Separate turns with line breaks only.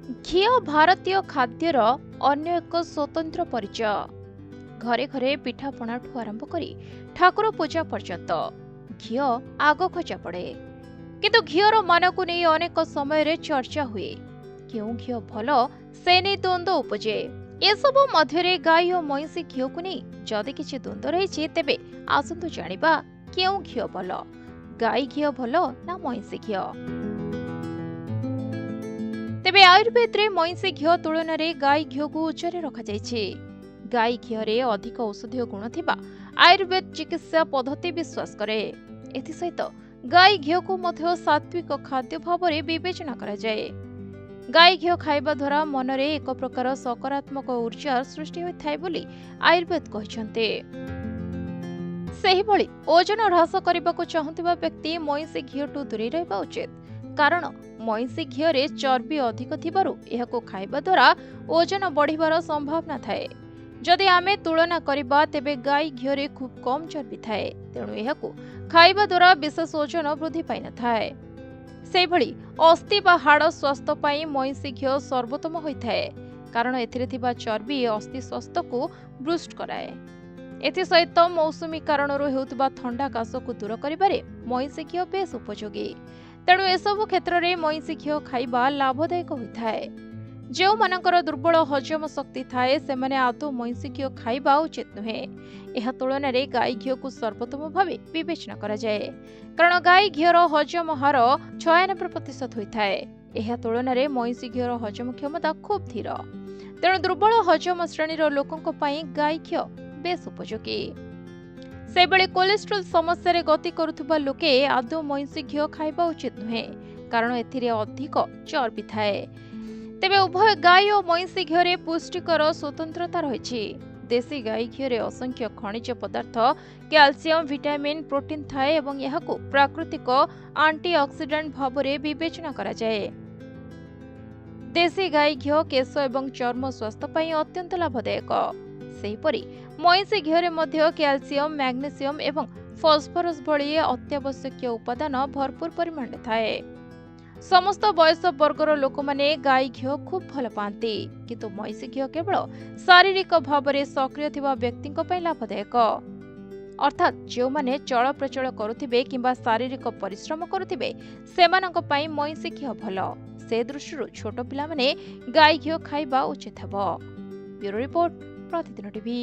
घी भारतीय खाद्यर अन्य एक स्वतंत्र परिचय। घरे घरे पिठापणा ठू आरंभ करी ठाकुर पूजा पर्यंत घी आग खोजा पड़े। किंतु घीर मान को नहीं अनेक समय चर्चा हुए। क्यों घी भल से नहीं द्वंद्व उपजे। एसबु मध्य गाई और महिषी घी को नहीं जदि किसी द्वंद्व रही तेबे आसतु जानिबा क्यों घी भल, गाई घी भल ना महिषी घी। तेबे आयुर्वेद रे महिषी घी तुलन में गाई घी को उच्चरे रखा जायछि। गाई घी रे अधिक औषधीय गुण थिबा आयुर्वेद चिकित्सा पद्धति विश्वास करे। एथि सहित गाई घी को मध्य सात्विक खाद्य भाव में विवेचना करा जाए। गाई घी खाइबा द्वारा मन रे एक प्रकार सकारात्मक ऊर्जा सृष्टि होइथाय बोली आयुर्वेद कहिसंते। सेहिभଳି ओजन ह्रास करबाको चाहुथिबा व्यक्ति महिषी घी टू दूरे रहबा उचित, कारण महिषी घी रे चर्बी अधिक थिबारु एहाको खाइबा द्वारा ओजन बढ़िबार संभावना थाए। जदि आमे तुलना करिबा तेबे गाई घी रे खूब कम चर्बी थाए, तेणु एहाको खाइबा द्वारा विशेष ओजन वृद्धि पाइ न थाए। सेहिभଳି अस्थि बा हाड़ स्वास्थ्य पई महिषी घी सर्वोत्तम होइथाए, कारण एथिरे थिबा चर्बी अस्थि स्वास्थ्य को बूस्ट कराए। एथि सहित मौसुमी कारणरू हेउतबा ठंडा काश को दूर करिबारे महिषी घी बेस उपयोगी। तेणु एसबु क्षेत्र में महिषी घी खाइबा लाभदायक होइथाए। जो मानकर दुर्बल हजम शक्ति थाए सेमाने आदौ महिषी घी खाइबा उचित नुहे। यह तुलन में गाई घी को सर्वोत्तम भावे विवेचना करा जाए, कारण गाई घीर हजम हार 96% होइथाए। यह तुलन में महिषी घीर हजम क्षमता खूब धीर, तेणु दुर्बल हजम श्रेणीर लोकंक पई गाई घी बेस उपयोगी। सेबळे कोलेस्ट्रोल समस्या रे गति करुथुबा लोके आदौ महिषी घी खाइबा उचित नुहे, कारण एथिरे अधिक चर्बी थाए। तेबे उभय गाई और महिषी घी रे पुष्टिकर स्वतंत्रता रहिछि। देशी गाई घी रे असंख्य खनिज पदार्थ, कैल्शियम, विटामिन, प्रोटीन थाए एवं यहाको प्राकृतिक एंटीऑक्सीडेंट भाव में विवेचना करा जाए। देशी गाई घी केश एवं चर्म स्वास्थ्य पई अत्यंत लाभदायक। सेहिपरि महिषी घी रे मध्य कैल्शियम, मैग्नेशियम एवं फॉस्फोरस भली अत्यावश्यक उपादान भरपूर परिमाण में थाए। समस्त बयस वर्गर लोक माने गाई घी खूब भल पाती, किंतु महिषी घी केवल शारीरिक भाव में सक्रिय थिबा व्यक्ति लाभदायक। अर्थात जो माने चल प्रचल करुथिबे किंबा शारीरिक परिश्रम करुथिबे सेमानक पई महिषी घी भल। से दृष्टिରୁ छोट पिला माने गाई घी खाइबा उचित हेबो। ब्यूरो रिपोर्ट, प्रतिदिन टीवी।